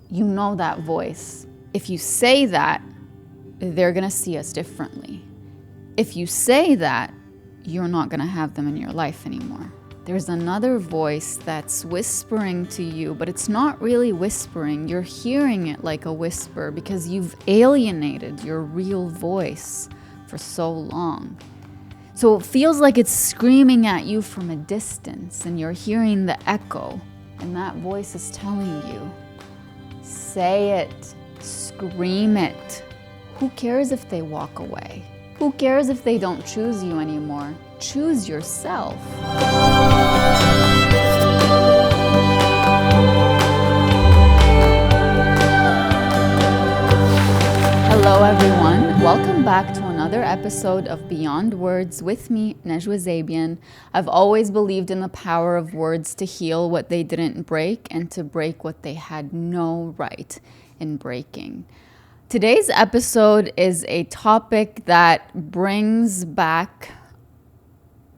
you know that voice. If you say that, they're going to see us differently. If you say that, you're not going to have them in your life anymore. There's another voice that's whispering to you, but it's not really whispering. You're hearing it like a whisper because you've alienated your real voice for so long. So it feels like it's screaming at you from a distance, and you're hearing the echo, and that voice is telling you, say it, scream it. Who cares if they walk away? Who cares if they don't choose you anymore? Choose yourself. Hello everyone, welcome back to another episode of Beyond Words with me, Najwa. I've always believed in the power of words to heal what they didn't break and to break what they had no right in breaking. Today's episode is a topic that brings back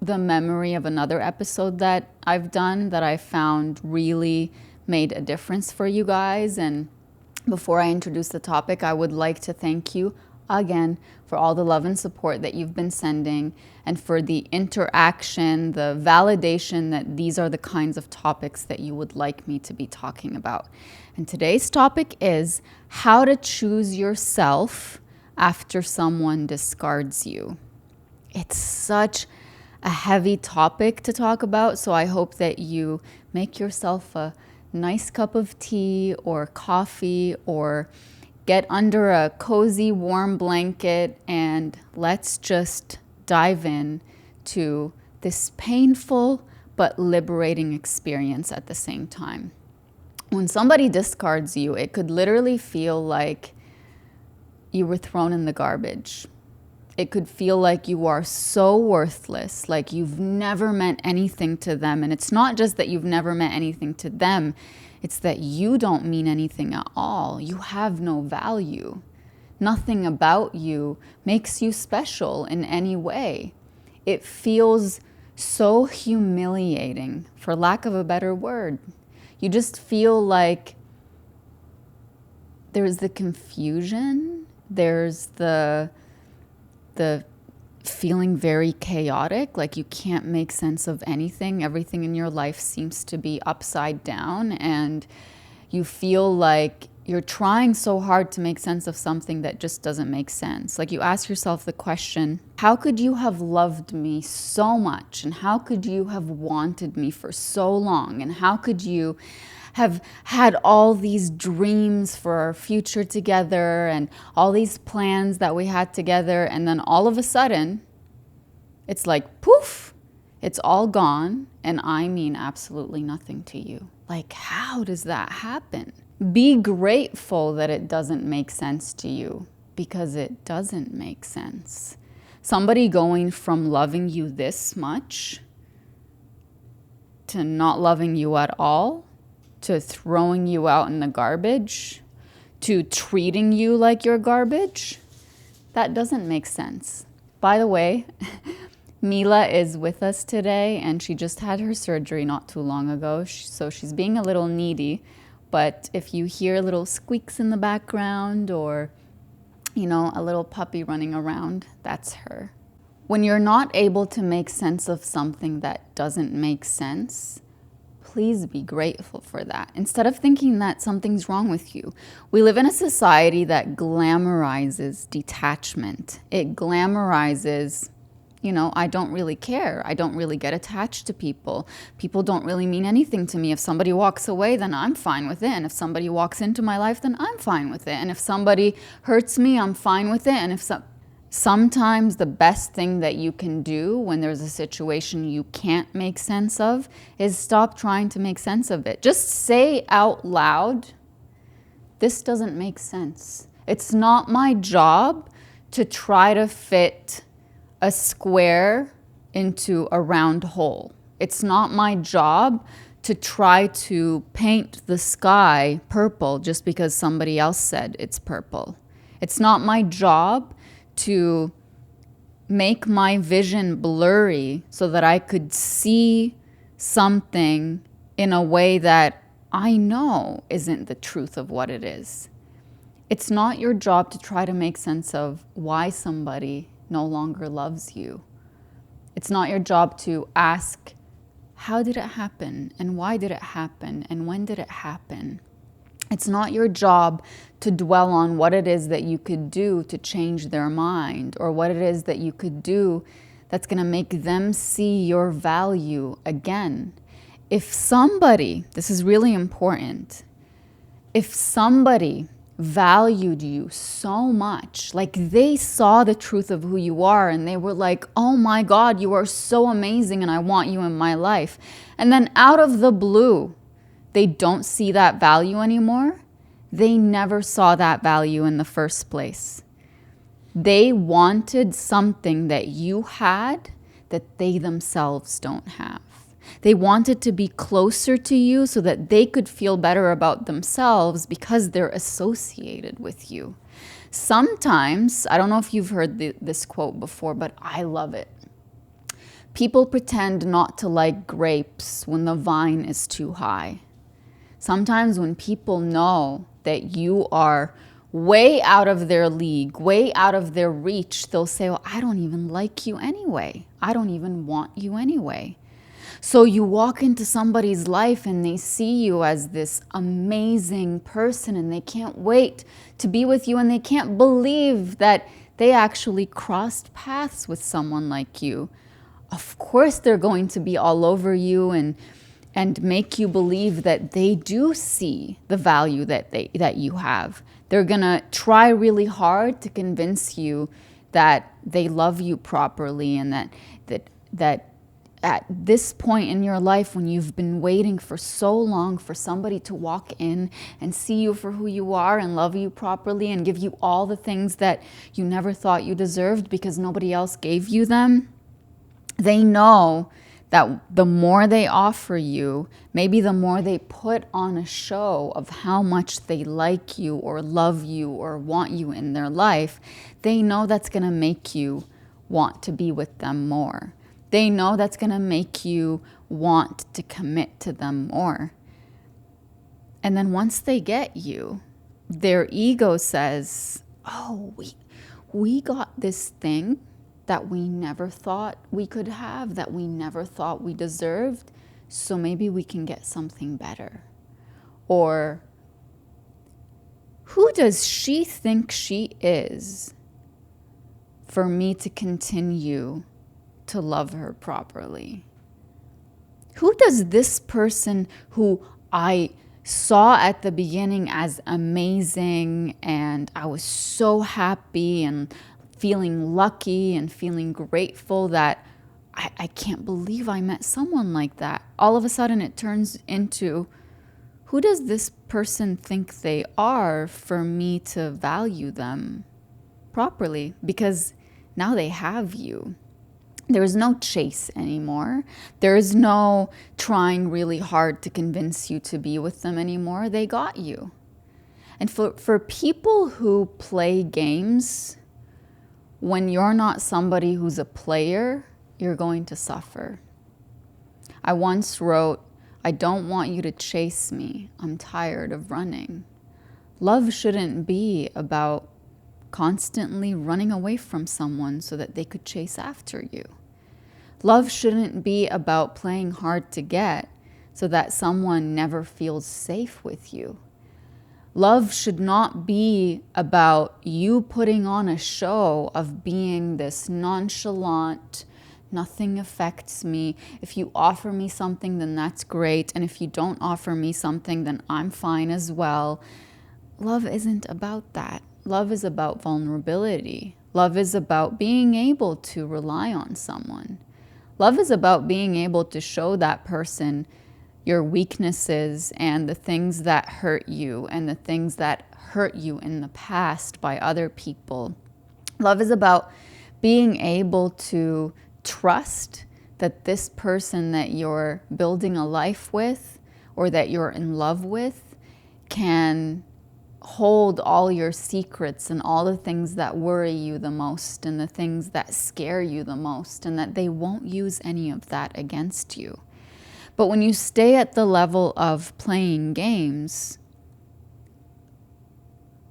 the memory of another episode that I've done that I found really made a difference for you guys. And before I introduce the topic, I would like to thank you again for all the love and support that you've been sending and for the interaction, the validation that these are the kinds of topics that you would like me to be talking about. And today's topic is how to choose yourself after someone discards you. It's such a heavy topic to talk about, so I hope that you make yourself a nice cup of tea or coffee or get under a cozy warm blanket and let's just dive in to this painful but liberating experience at the same time. When somebody discards you, it could literally feel like you were thrown in the garbage. It could feel like you are so worthless, like you've never meant anything to them. And it's not just that you've never meant anything to them, it's that you don't mean anything at all. You have no value. Nothing about you makes you special in any way. It feels so humiliating, for lack of a better word. You just feel like there's the confusion, there's the feeling very chaotic, like you can't make sense of anything. Everything in your life seems to be upside down, and you feel like you're trying so hard to make sense of something that just doesn't make sense. Like you ask yourself the question, how could you have loved me so much? And how could you have wanted me for so long? And how could you have had all these dreams for our future together and all these plans that we had together, and then all of a sudden it's like poof, it's all gone, and I mean absolutely nothing to you. Like, how does that happen? Be grateful that it doesn't make sense to you, because it doesn't make sense. Somebody going from loving you this much to not loving you at all, to throwing you out in the garbage, to treating you like you're garbage, that doesn't make sense. By the way, Mila is with us today, and she just had her surgery not too long ago, so she's being a little needy. But if you hear little squeaks in the background or, a little puppy running around, that's her. When you're not able to make sense of something that doesn't make sense, please be grateful for that. Instead of thinking that something's wrong with you. We live in a society that glamorizes detachment. It glamorizes, I don't really care. I don't really get attached to people. People don't really mean anything to me. If somebody walks away, then I'm fine with it. And if somebody walks into my life, then I'm fine with it. And if somebody hurts me, I'm fine with it. And sometimes the best thing that you can do when there's a situation you can't make sense of is stop trying to make sense of it. Just say out loud, this doesn't make sense. It's not my job to try to fit a square into a round hole. It's not my job to try to paint the sky purple just because somebody else said it's purple. It's not my job to make my vision blurry so that I could see something in a way that I know isn't the truth of what it is. It's not your job to try to make sense of why somebody no longer loves you. It's not your job to ask, how did it happen? And why did it happen? And when did it happen? It's not your job to dwell on what it is that you could do to change their mind, or what it is that you could do that's going to make them see your value again. If somebody, this is really important, if somebody valued you so much, like they saw the truth of who you are and they were like, oh my God, you are so amazing and I want you in my life. And then out of the blue, they don't see that value anymore. They never saw that value in the first place. They wanted something that you had that they themselves don't have. They wanted to be closer to you so that they could feel better about themselves because they're associated with you. Sometimes, I don't know if you've heard this quote before, but I love it. People pretend not to like grapes when the vine is too high. Sometimes when people know that you are way out of their league, way out of their reach, they'll say, well, I don't even like you anyway. I don't even want you anyway. So you walk into somebody's life and they see you as this amazing person and they can't wait to be with you and they can't believe that they actually crossed paths with someone like you. Of course they're going to be all over you and make you believe that they do see the value that you have. They're going to try really hard to convince you that they love you properly and that at this point in your life, when you've been waiting for so long for somebody to walk in and see you for who you are and love you properly and give you all the things that you never thought you deserved because nobody else gave you them, they know that the more they offer you, maybe the more they put on a show of how much they like you or love you or want you in their life, they know that's going to make you want to be with them more. They know that's going to make you want to commit to them more. And then once they get you, their ego says, oh, we got this thing that we never thought we could have, that we never thought we deserved, so maybe we can get something better. Or, who does she think she is for me to continue to love her properly? Who does this person who I saw at the beginning as amazing and I was so happy and feeling lucky and feeling grateful that I can't believe I met someone like that. All of a sudden it turns into, who does this person think they are for me to value them properly? Because now they have you. There is no chase anymore. There is no trying really hard to convince you to be with them anymore. They got you. And for people who play games, when you're not somebody who's a player, you're going to suffer. I once wrote, I don't want you to chase me. I'm tired of running. Love shouldn't be about constantly running away from someone so that they could chase after you. Love shouldn't be about playing hard to get so that someone never feels safe with you. Love should not be about you putting on a show of being this nonchalant, nothing affects me. If you offer me something, then that's great. And if you don't offer me something, then I'm fine as well. Love isn't about that. Love is about vulnerability. Love is about being able to rely on someone. Love is about being able to show that person your weaknesses and the things that hurt you and the things that hurt you in the past by other people. Love is about being able to trust that this person that you're building a life with or that you're in love with can hold all your secrets and all the things that worry you the most and the things that scare you the most, and that they won't use any of that against you. But when you stay at the level of playing games,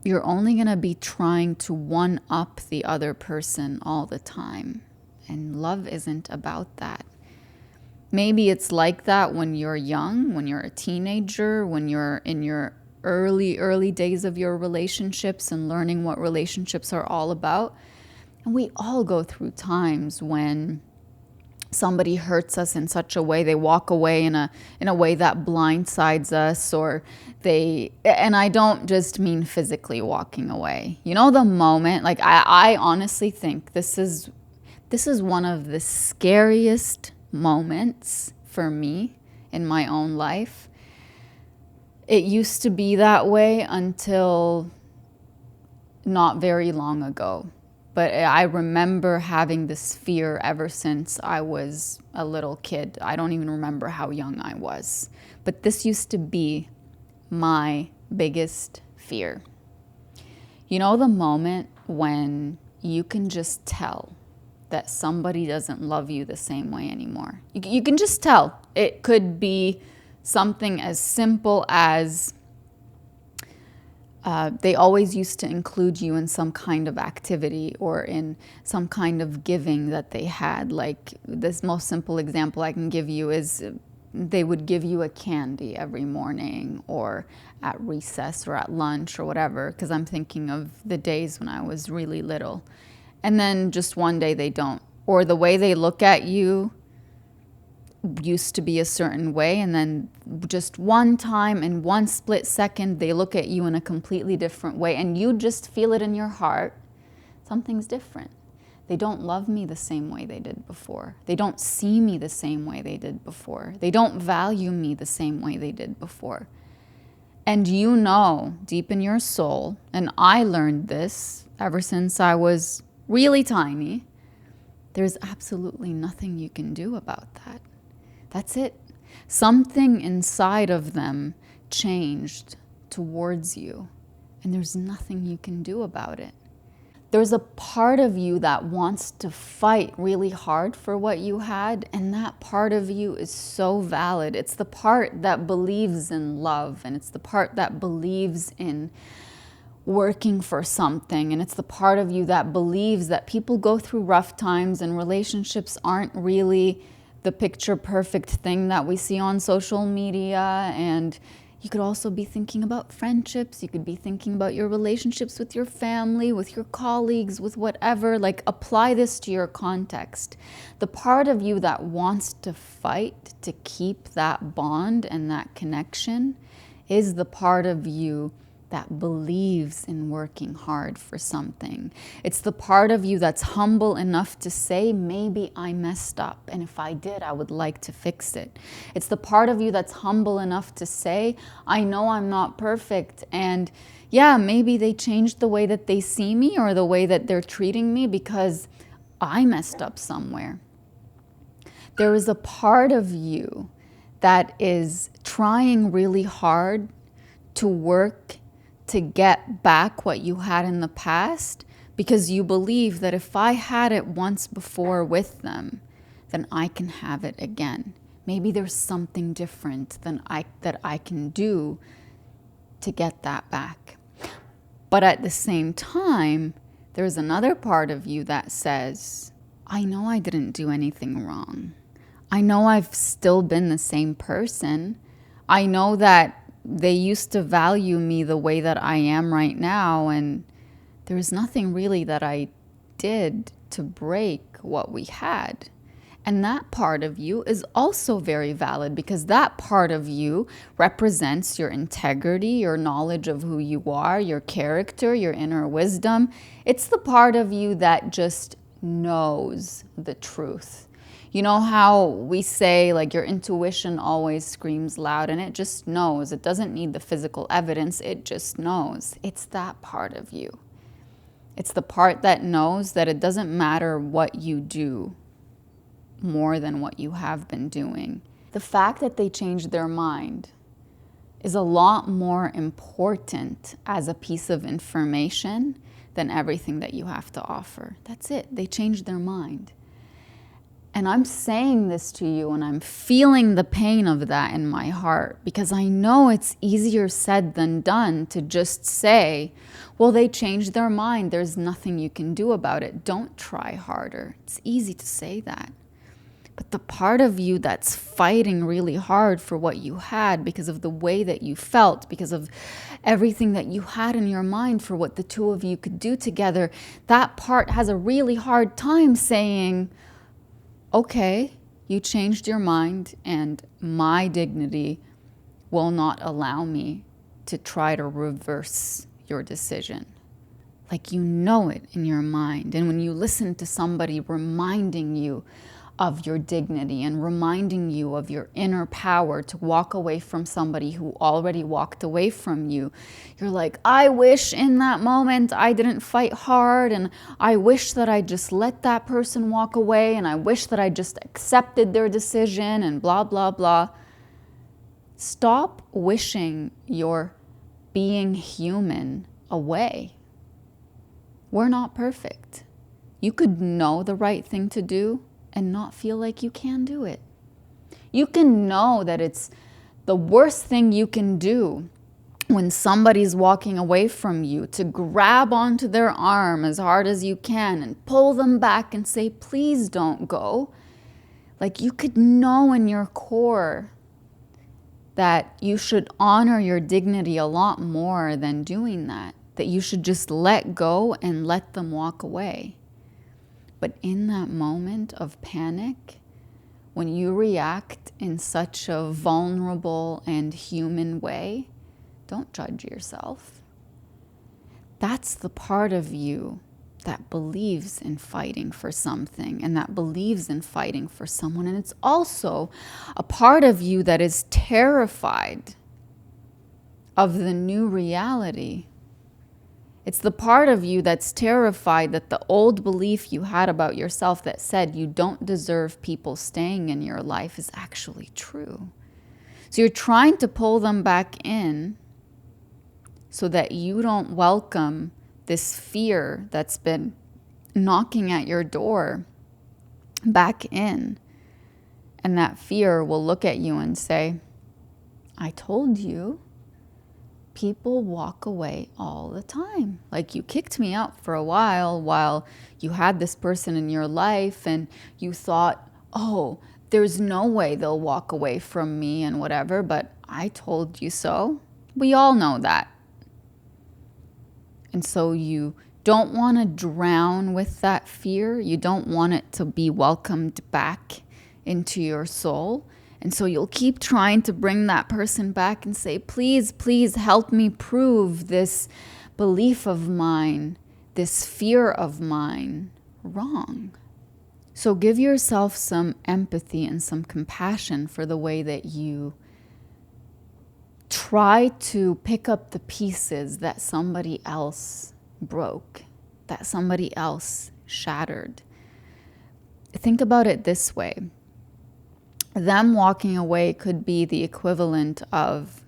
you're only going to be trying to one up the other person all the time. And love isn't about that. Maybe it's like that when you're young, when you're a teenager, when you're in your early days of your relationships and learning what relationships are all about. And we all go through times when somebody hurts us in such a way, they walk away in a way that blindsides us, or and I don't just mean physically walking away. You know, the moment, like I honestly think this is one of the scariest moments for me in my own life. It used to be that way until not very long ago. But I remember having this fear ever since I was a little kid. I don't even remember how young I was. But this used to be my biggest fear. You know, the moment when you can just tell that somebody doesn't love you the same way anymore. You can just tell. It could be something as simple as they always used to include you in some kind of activity or in some kind of giving that they had. Like, this most simple example I can give you is they would give you a candy every morning or at recess or at lunch or whatever, because I'm thinking of the days when I was really little. And then just one day they don't. Or the way they look at you used to be a certain way, and then just one time in one split second they look at you in a completely different way, and you just feel it in your heart. Something's different. They don't love me the same way they did before. They don't see me the same way they did before. They don't value me the same way they did before. And you know deep in your soul, and I learned this ever since I was really tiny, there's absolutely nothing you can do about that. That's it. Something inside of them changed towards you, and there's nothing you can do about it. There's a part of you that wants to fight really hard for what you had, and that part of you is so valid. It's the part that believes in love, and it's the part that believes in working for something, and it's the part of you that believes that people go through rough times and relationships aren't really the picture perfect thing that we see on social media. And you could also be thinking about friendships. You could be thinking about your relationships with your family, with your colleagues, with whatever. Like, apply this to your context. The part of you that wants to fight to keep that bond and that connection is the part of you that believes in working hard for something. It's the part of you that's humble enough to say, maybe I messed up, and if I did, I would like to fix it. It's the part of you that's humble enough to say, I know I'm not perfect, and yeah, maybe they changed the way that they see me or the way that they're treating me because I messed up somewhere. There is a part of you that is trying really hard to work to get back what you had in the past, because you believe that if I had it once before with them, then I can have it again. Maybe there's something different that I can do to get that back. But at the same time, there's another part of you that says, I know I didn't do anything wrong. I know I've still been the same person. I know that they used to value me the way that I am right now, and there's nothing really that I did to break what we had. And that part of you is also very valid, because that part of you represents your integrity, your knowledge of who you are, your character, your inner wisdom. It's the part of you that just knows the truth. You know how we say, like, your intuition always screams loud, and it just knows. It doesn't need the physical evidence. It just knows. It's that part of you. It's the part that knows that it doesn't matter what you do more than what you have been doing. The fact that they changed their mind is a lot more important as a piece of information than everything that you have to offer. That's it. They changed their mind. And I'm saying this to you and I'm feeling the pain of that in my heart, because I know it's easier said than done to just say, well, they changed their mind. There's nothing you can do about it. Don't try harder. It's easy to say that. But the part of you that's fighting really hard for what you had because of the way that you felt, because of everything that you had in your mind for what the two of you could do together, that part has a really hard time saying, okay, you changed your mind and my dignity will not allow me to try to reverse your decision. Like, you know it in your mind. And when you listen to somebody reminding you of your dignity and reminding you of your inner power to walk away from somebody who already walked away from you, you're like, I wish in that moment I didn't fight hard, and I wish that I just let that person walk away, and I wish that I just accepted their decision, and blah, blah, blah. Stop wishing your being human away. We're not perfect. You could know the right thing to do and not feel like you can do it. You can know that it's the worst thing you can do when somebody's walking away from you to grab onto their arm as hard as you can and pull them back and say, please don't go. Like, you could know in your core that you should honor your dignity a lot more than doing that you should just let go and let them walk away. But in that moment of panic, when you react in such a vulnerable and human way, don't judge yourself. That's the part of you that believes in fighting for something and that believes in fighting for someone. And it's also a part of you that is terrified of the new reality. It's the part of you that's terrified that the old belief you had about yourself that said you don't deserve people staying in your life is actually true. So you're trying to pull them back in so that you don't welcome this fear that's been knocking at your door back in. And that fear will look at you and say, I told you. People walk away all the time. Like, you kicked me out for a while you had this person in your life and you thought, oh, there's no way they'll walk away from me and whatever, but I told you so. We all know that. And so you don't want to drown with that fear. You don't want it to be welcomed back into your soul. And so you'll keep trying to bring that person back and say, please, please help me prove this belief of mine, this fear of mine, wrong. So give yourself some empathy and some compassion for the way that you try to pick up the pieces that somebody else broke, that somebody else shattered. Think about it this way. Them walking away could be the equivalent of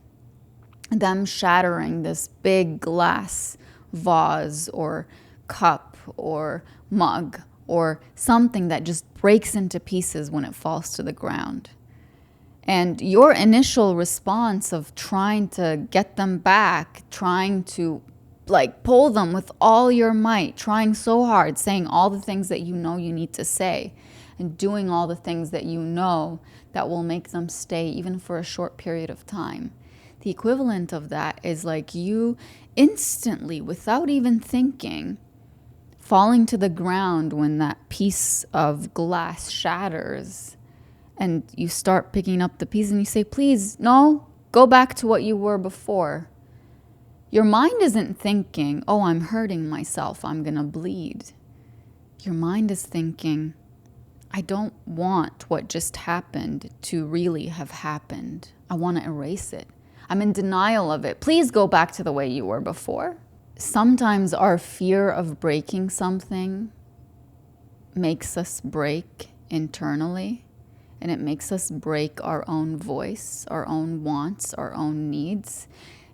them shattering this big glass vase or cup or mug or something that just breaks into pieces when it falls to the ground. And your initial response of trying to get them back, trying to pull them with all your might, trying so hard, saying all the things that you know you need to say, and doing all the things that you know that will make them stay even for a short period of time. The equivalent of that is like you instantly, without even thinking, falling to the ground when that piece of glass shatters and you start picking up the piece and you say, please, no, go back to what you were before. Your mind isn't thinking, oh, I'm hurting myself, I'm gonna bleed. Your mind is thinking, I don't want what just happened to really have happened. I want to erase it. I'm in denial of it. Please go back to the way you were before. Sometimes our fear of breaking something makes us break internally, and it makes us break our own voice, our own wants, our own needs.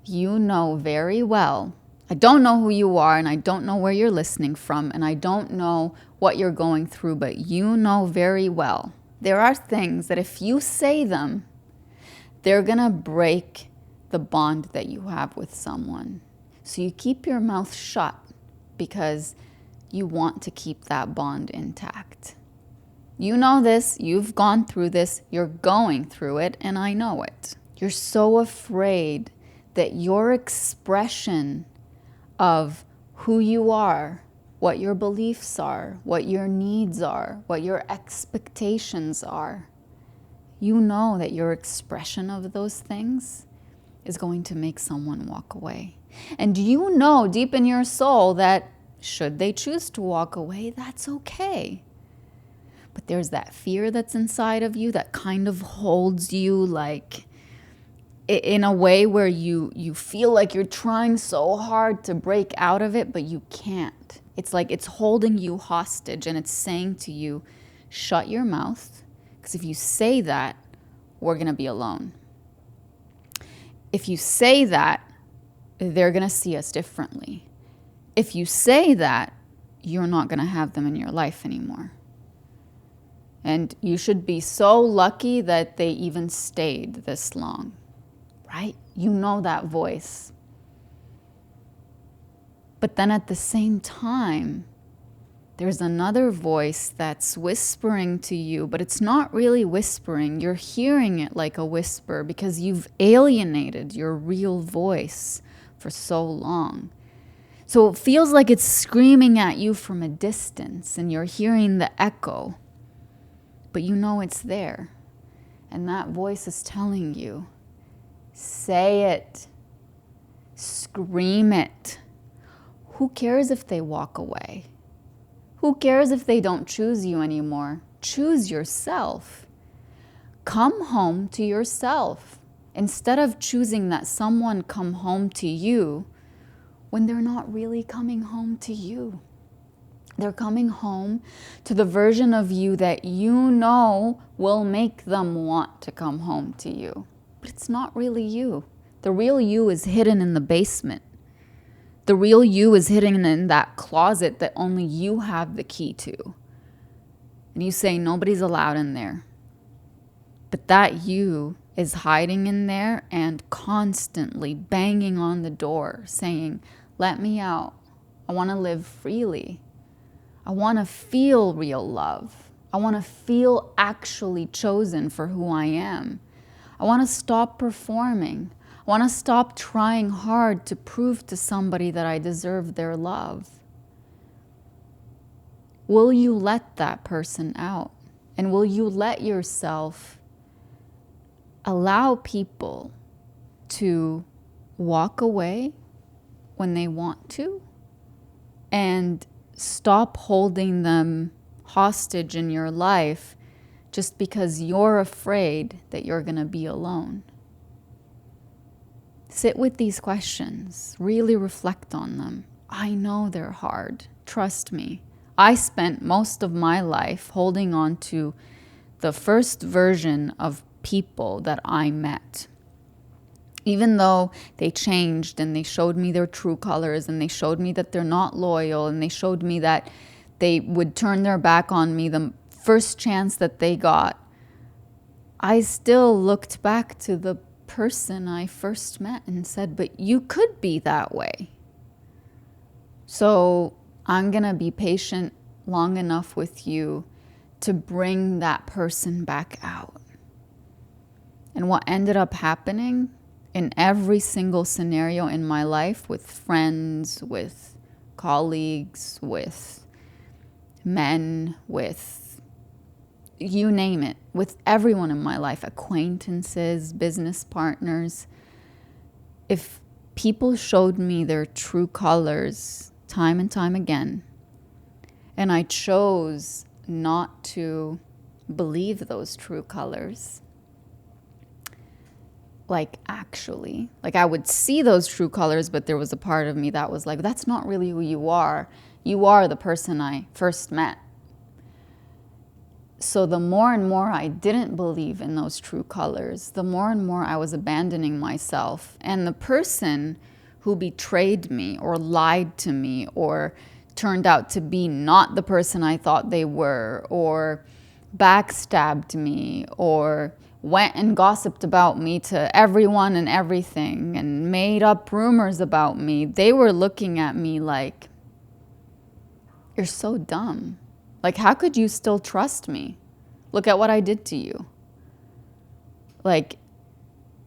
You know very well I don't know who you are, and I don't know where you're listening from, and I don't know what you're going through, but you know very well there are things that if you say them, they're gonna break the bond that you have with someone. So you keep your mouth shut because you want to keep that bond intact. You know this, you've gone through this, you're going through it, and I know it. You're so afraid that your expression of who you are, what your beliefs are, what your needs are, what your expectations are, you know that your expression of those things is going to make someone walk away. And you know deep in your soul that should they choose to walk away, that's okay. But there's that fear that's inside of you that kind of holds you like in a way where you feel like you're trying so hard to break out of it, but you can't. It's like it's holding you hostage and it's saying to you, shut your mouth, because if you say that, we're going to be alone. If you say that, they're going to see us differently. If you say that, you're not going to have them in your life anymore. And you should be so lucky that they even stayed this long, right? You know that voice. But then at the same time, there's another voice that's whispering to you, but it's not really whispering. You're hearing it like a whisper because you've alienated your real voice for so long. So it feels like it's screaming at you from a distance and you're hearing the echo, but you know it's there. And that voice is telling you, say it, scream it. Who cares if they walk away? Who cares if they don't choose you anymore? Choose yourself. Come home to yourself instead of choosing that someone come home to you when they're not really coming home to you. They're coming home to the version of you that you know will make them want to come home to you. But it's not really you. The real you is hidden in the basement. The real you is hidden in that closet that only you have the key to. And you say nobody's allowed in there. But that you is hiding in there and constantly banging on the door saying, let me out. I want to live freely. I want to feel real love. I want to feel actually chosen for who I am. I want to stop performing. I want to stop trying hard to prove to somebody that I deserve their love. Will you let that person out? And will you let yourself allow people to walk away when they want to and stop holding them hostage in your life just because you're afraid that you're going to be alone? Sit with these questions. Really reflect on them. I know they're hard. Trust me. I spent most of my life holding on to the first version of people that I met. Even though they changed and they showed me their true colors and they showed me that they're not loyal and they showed me that they would turn their back on me the first chance that they got, I still looked back to the person I first met and said, but you could be that way. So I'm going to be patient long enough with you to bring that person back out. And what ended up happening in every single scenario in my life with friends, with colleagues, with men, with you name it, with everyone in my life, acquaintances, business partners. If people showed me their true colors time and time again, and I chose not to believe those true colors, like I would see those true colors, but there was a part of me that was like, that's not really who you are. You are the person I first met. So the more and more I didn't believe in those true colors, the more and more I was abandoning myself. And the person who betrayed me or lied to me or turned out to be not the person I thought they were, or backstabbed me, or went and gossiped about me to everyone and everything and made up rumors about me, they were looking at me like, you're so dumb. Like, how could you still trust me? Look at what I did to you. Like,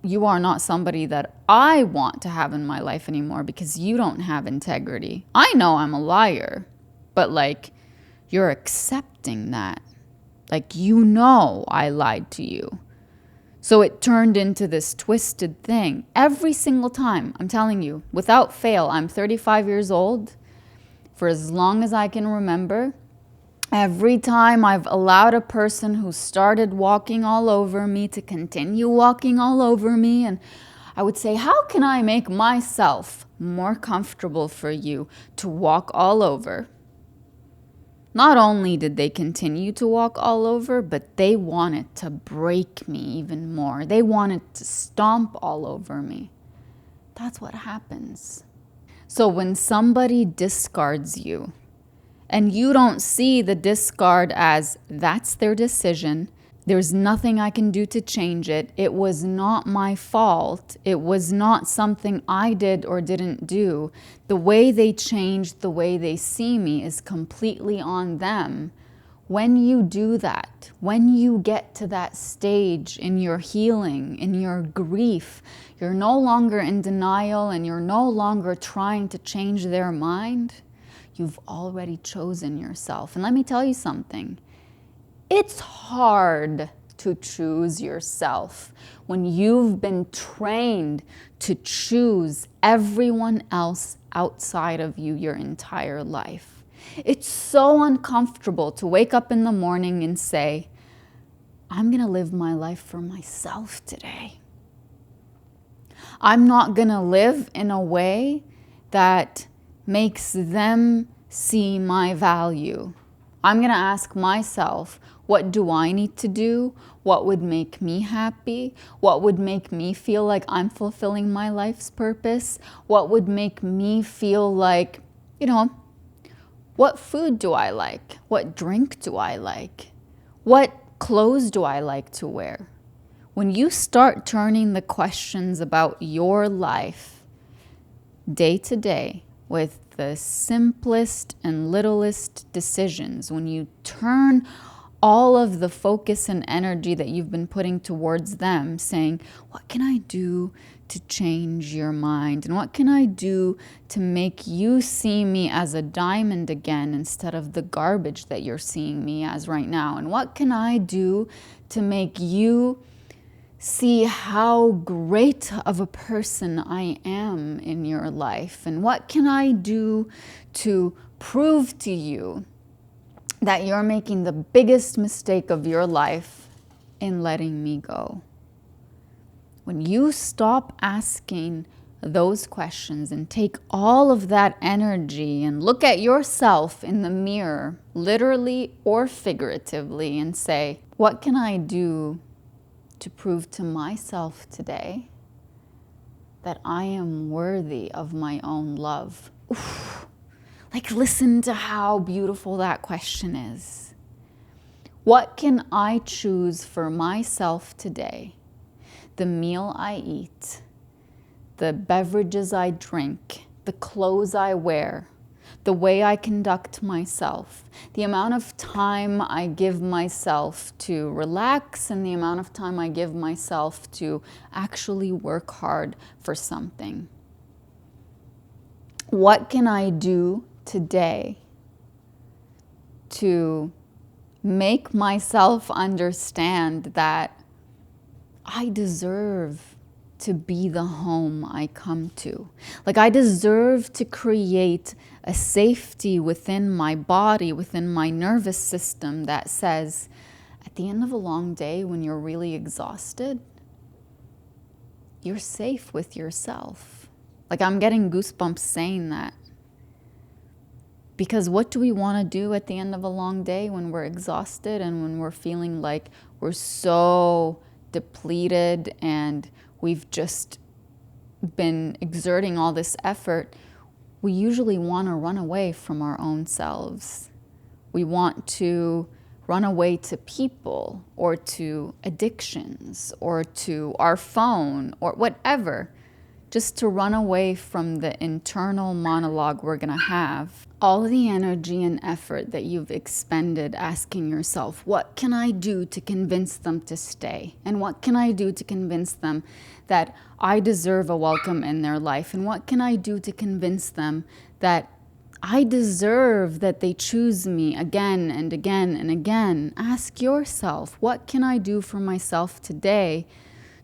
you are not somebody that I want to have in my life anymore because you don't have integrity. I know I'm a liar, but like, you're accepting that. Like, you know I lied to you. So it turned into this twisted thing. Every single time, I'm telling you, without fail, I'm 35 years old. For as long as I can remember, every time I've allowed a person who started walking all over me to continue walking all over me, and I would say, how can I make myself more comfortable for you to walk all over? Not only did they continue to walk all over, but they wanted to break me even more. They wanted to stomp all over me. That's what happens. So when somebody discards you, and you don't see the discard as that's their decision, there's nothing I can do to change it, it was not my fault, it was not something I did or didn't do, the way they changed, the way they see me is completely on them. When you do that, when you get to that stage in your healing, in your grief, you're no longer in denial and you're no longer trying to change their mind. You've already chosen yourself. And let me tell you something. It's hard to choose yourself when you've been trained to choose everyone else outside of you your entire life. It's so uncomfortable to wake up in the morning and say, I'm going to live my life for myself today. I'm not going to live in a way that makes them see my value. I'm going to ask myself, what do I need to do? What would make me happy? What would make me feel like I'm fulfilling my life's purpose? What would make me feel like, what food do I like? What drink do I like? What clothes do I like to wear? When you start turning the questions about your life day to day with the simplest and littlest decisions, when you turn all of the focus and energy that you've been putting towards them, saying, what can I do to change your mind? And what can I do to make you see me as a diamond again instead of the garbage that you're seeing me as right now? And what can I do to make you see how great of a person I am in your life? And what can I do to prove to you that you're making the biggest mistake of your life in letting me go? When you stop asking those questions and take all of that energy and look at yourself in the mirror, literally or figuratively, and say, what can I do to prove to myself today that I am worthy of my own love? Oof. Like, listen to how beautiful that question is. What can I choose for myself today? The meal I eat, the beverages I drink, the clothes I wear, the way I conduct myself, the amount of time I give myself to relax, and the amount of time I give myself to actually work hard for something. What can I do today to make myself understand that I deserve to be the home I come to? Like, I deserve to create a safety within my body, within my nervous system that says, at the end of a long day, when you're really exhausted, you're safe with yourself. Like, I'm getting goosebumps saying that. Because what do we want to do at the end of a long day when we're exhausted and when we're feeling like we're so depleted and we've just been exerting all this effort, we usually want to run away from our own selves. We want to run away to people or to addictions or to our phone or whatever, just to run away from the internal monologue we're going to have. All the energy and effort that you've expended asking yourself, what can I do to convince them to stay? And what can I do to convince them that I deserve a welcome in their life? And what can I do to convince them that I deserve that they choose me again and again and again? Ask yourself, what can I do for myself today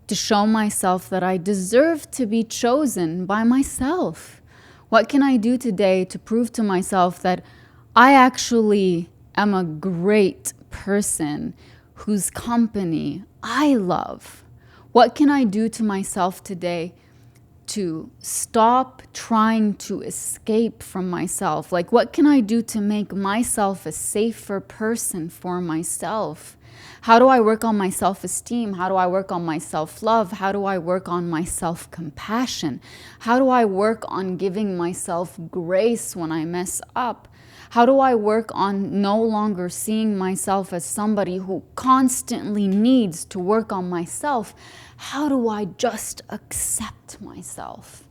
to show myself that I deserve to be chosen by myself? What can I do today to prove to myself that I actually am a great person whose company I love? What can I do to myself today to stop trying to escape from myself? Like, what can I do to make myself a safer person for myself? How do I work on my self-esteem? How do I work on my self-love? How do I work on my self-compassion? How do I work on giving myself grace when I mess up? How do I work on no longer seeing myself as somebody who constantly needs to work on myself? How do I just accept myself?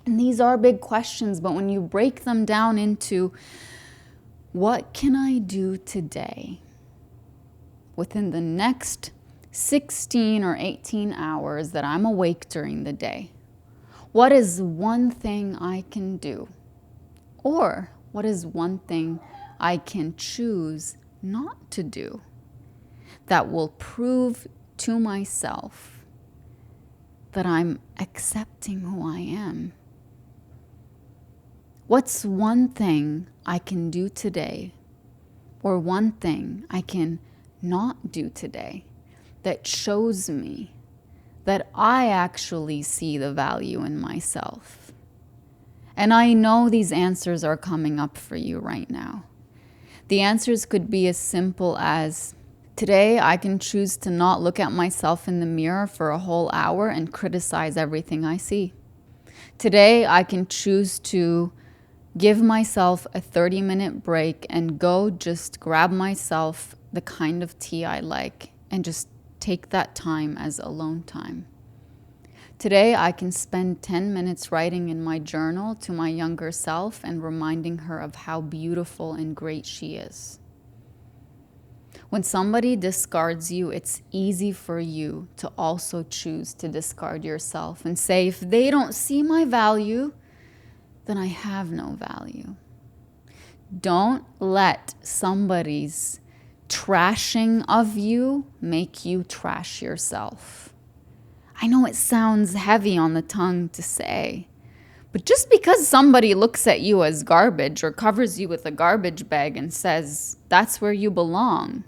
And these are big questions, but when you break them down into what can I do today within the next 16 or 18 hours that I'm awake during the day? What is one thing I can do? Or what is one thing I can choose not to do that will prove to myself that I'm accepting who I am? What's one thing I can do today, or one thing I can not do today, that shows me that I actually see the value in myself? And I know these answers are coming up for you right now. The answers could be as simple as, today I can choose to not look at myself in the mirror for a whole hour and criticize everything I see. Today I can choose to give myself a 30-minute break and go just grab myself the kind of tea I like and just take that time as alone time. Today, I can spend 10 minutes writing in my journal to my younger self and reminding her of how beautiful and great she is. When somebody discards you, it's easy for you to also choose to discard yourself and say, if they don't see my value, then I have no value. Don't let somebody's trashing of you make you trash yourself. I know it sounds heavy on the tongue to say, but just because somebody looks at you as garbage or covers you with a garbage bag and says that's where you belong,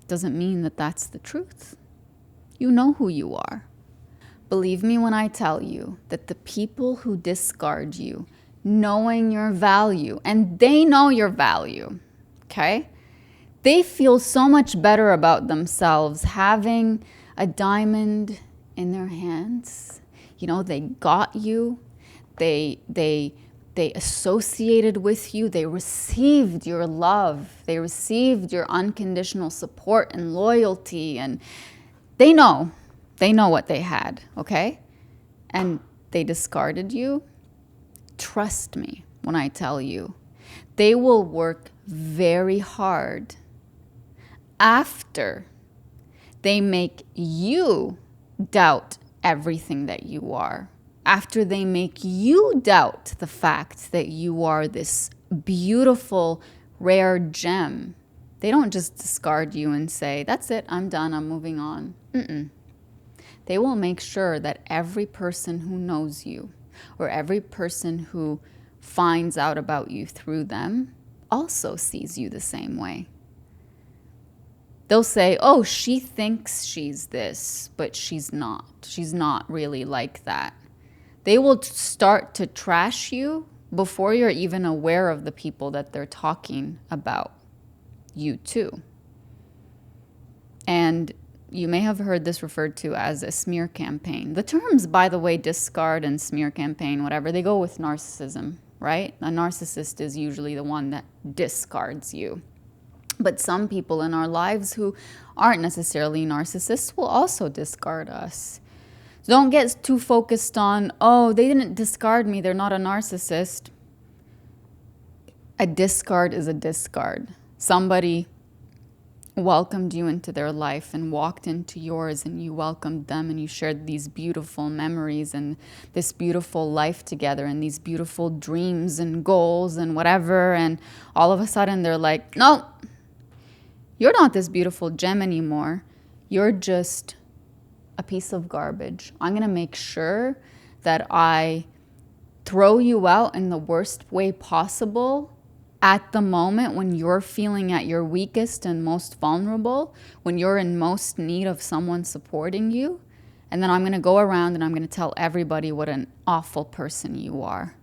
doesn't mean that that's the truth. You know who you are. Believe me when I tell you that the people who discard you, knowing your value, and they know your value, okay? They feel so much better about themselves having a diamond in their hands. You know, they got you. They associated with you. They received your love. They received your unconditional support and loyalty. And they know what they had, okay? And they discarded you. Trust me when I tell you, they will work very hard after they make you doubt everything that you are. After they make you doubt the fact that you are this beautiful, rare gem. They don't just discard you and say, that's it, I'm done, I'm moving on. They will make sure that every person who knows you or every person who finds out about you through them also sees you the same way. They'll say, oh, she thinks she's this, but she's not. She's not really like that. They will start to trash you before you're even aware of the people that they're talking about you to. And you may have heard this referred to as a smear campaign. The terms, by the way, discard and smear campaign, whatever, they go with narcissism, right? A narcissist is usually the one that discards you. But some people in our lives who aren't necessarily narcissists will also discard us. So don't get too focused on, oh, they didn't discard me, they're not a narcissist. A discard is a discard. Somebody welcomed you into their life and walked into yours, and you welcomed them, and you shared these beautiful memories and this beautiful life together and these beautiful dreams and goals and whatever. And all of a sudden they're like, no, you're not this beautiful gem anymore. You're just a piece of garbage. I'm going to make sure that I throw you out in the worst way possible at the moment when you're feeling at your weakest and most vulnerable, when you're in most need of someone supporting you. And then I'm going to go around and I'm going to tell everybody what an awful person you are.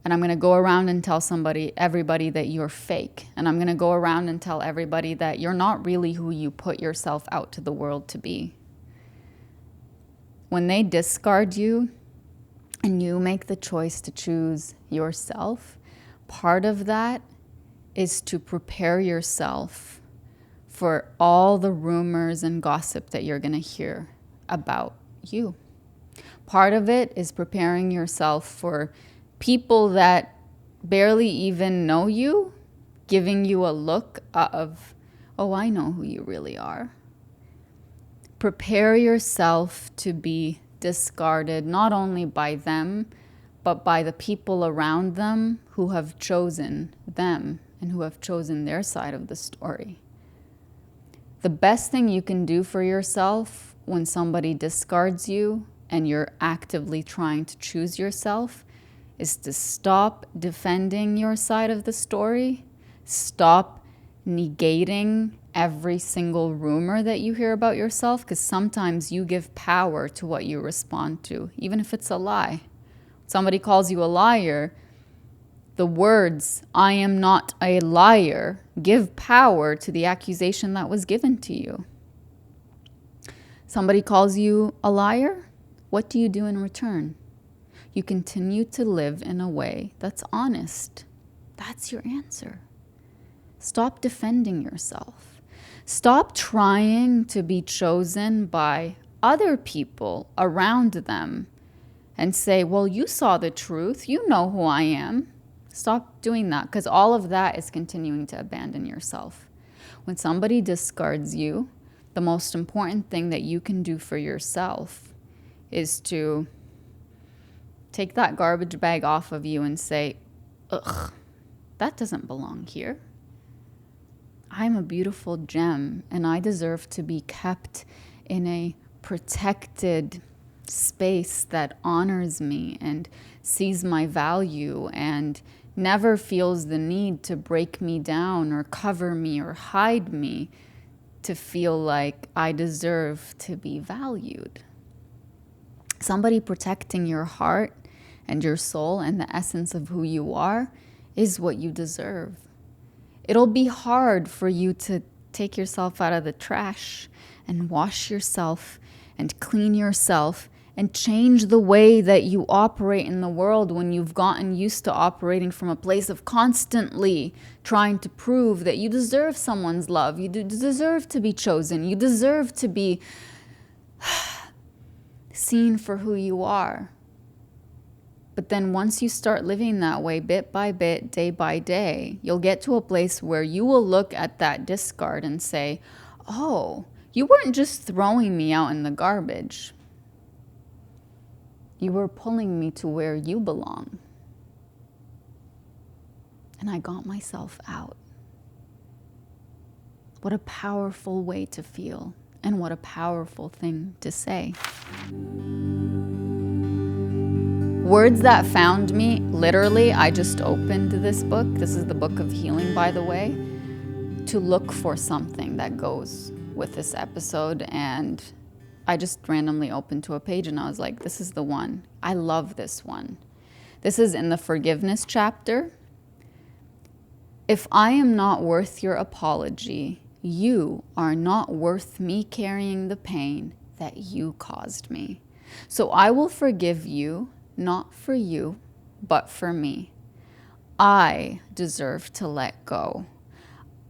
And I'm going to go around and tell everybody that you're fake. And I'm going to go around and tell everybody that you're not really who you put yourself out to the world to be. When they discard you and you make the choice to choose yourself, part of that is to prepare yourself for all the rumors and gossip that you're going to hear about you. Part of it is preparing yourself for people that barely even know you, giving you a look of, oh, I know who you really are. Prepare yourself to be discarded, not only by them, but by the people around them who have chosen them and who have chosen their side of the story. The best thing you can do for yourself when somebody discards you and you're actively trying to choose yourself is to stop defending your side of the story, stop negating every single rumor that you hear about yourself, because sometimes you give power to what you respond to, even if it's a lie. Somebody calls you a liar, the words, I am not a liar, give power to the accusation that was given to you. Somebody calls you a liar, what do you do in return? You continue to live in a way that's honest. That's your answer. Stop defending yourself. Stop trying to be chosen by other people around them and say, well, you saw the truth. You know who I am. Stop doing that, because all of that is continuing to abandon yourself. When somebody discards you, the most important thing that you can do for yourself is to take that garbage bag off of you and say, ugh, that doesn't belong here. I'm a beautiful gem, and I deserve to be kept in a protected space that honors me and sees my value and never feels the need to break me down or cover me or hide me to feel like I deserve to be valued. Somebody protecting your heart and your soul and the essence of who you are is what you deserve. It'll be hard for you to take yourself out of the trash and wash yourself and clean yourself and change the way that you operate in the world when you've gotten used to operating from a place of constantly trying to prove that you deserve someone's love. You deserve to be chosen. You deserve to be seen for who you are. But then once you start living that way, bit by bit, day by day, you'll get to a place where you will look at that discard and say, oh, you weren't just throwing me out in the garbage. You were pulling me to where you belong. And I got myself out. What a powerful way to feel, and what a powerful thing to say. Words that found me, literally, I just opened this book. This is the book of healing, by the way, to look for something that goes with this episode. And I just randomly opened to a page and I was like, this is the one. I love this one. This is in the forgiveness chapter. If I am not worth your apology, You are not worth me carrying the pain that you caused me. So I will forgive you, not for you, but for me. I deserve to let go.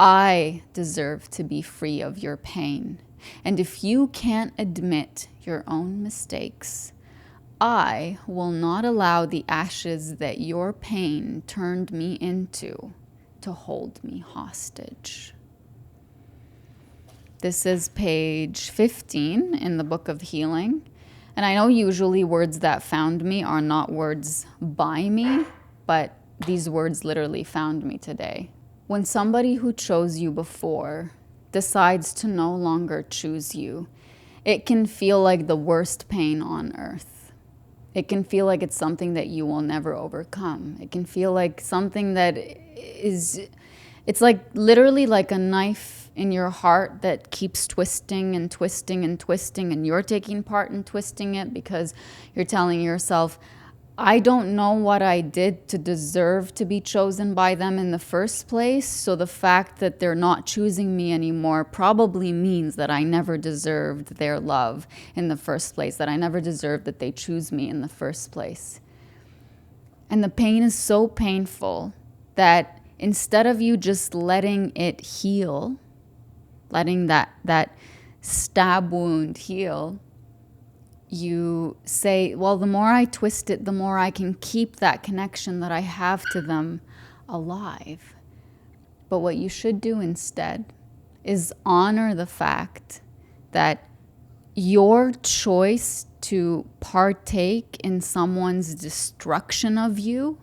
I deserve to be free of your pain. And if you can't admit your own mistakes, I will not allow the ashes that your pain turned me into to hold me hostage. This is page 15 in the Book of Healing. And I know usually words that found me are not words by me, but these words literally found me today. When somebody who chose you before decides to no longer choose you, it can feel like the worst pain on earth. It can feel like it's something that you will never overcome. It can feel like something that it's like literally like a knife in your heart that keeps twisting and twisting and twisting, and you're taking part in twisting it because you're telling yourself, I don't know what I did to deserve to be chosen by them in the first place, so the fact that they're not choosing me anymore probably means that I never deserved their love in the first place, that I never deserved that they choose me in the first place. And the pain is so painful that instead of you just letting it heal, letting that stab wound heal, you say, well, the more I twist it, the more I can keep that connection that I have to them alive. But what you should do instead is honor the fact that your choice to partake in someone's destruction of you,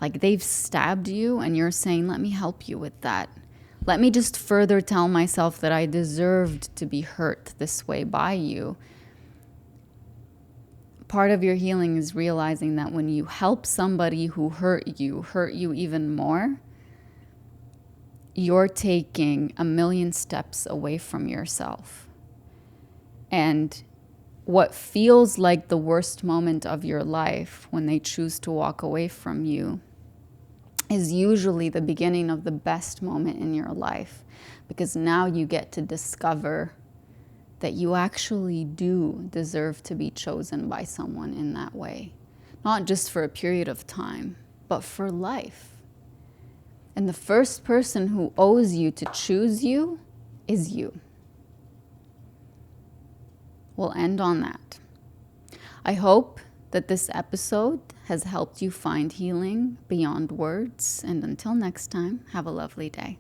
like they've stabbed you and you're saying, let me help you with that. Let me just further tell myself that I deserved to be hurt this way by you. Part of your healing is realizing that when you help somebody who hurt you even more, you're taking a million steps away from yourself. And what feels like the worst moment of your life when they choose to walk away from you is usually the beginning of the best moment in your life, because now you get to discover that you actually do deserve to be chosen by someone in that way. Not just for a period of time, but for life. And the first person who owes you to choose you is you. We'll end on that. I hope that this episode has helped you find healing beyond words. And until next time, have a lovely day.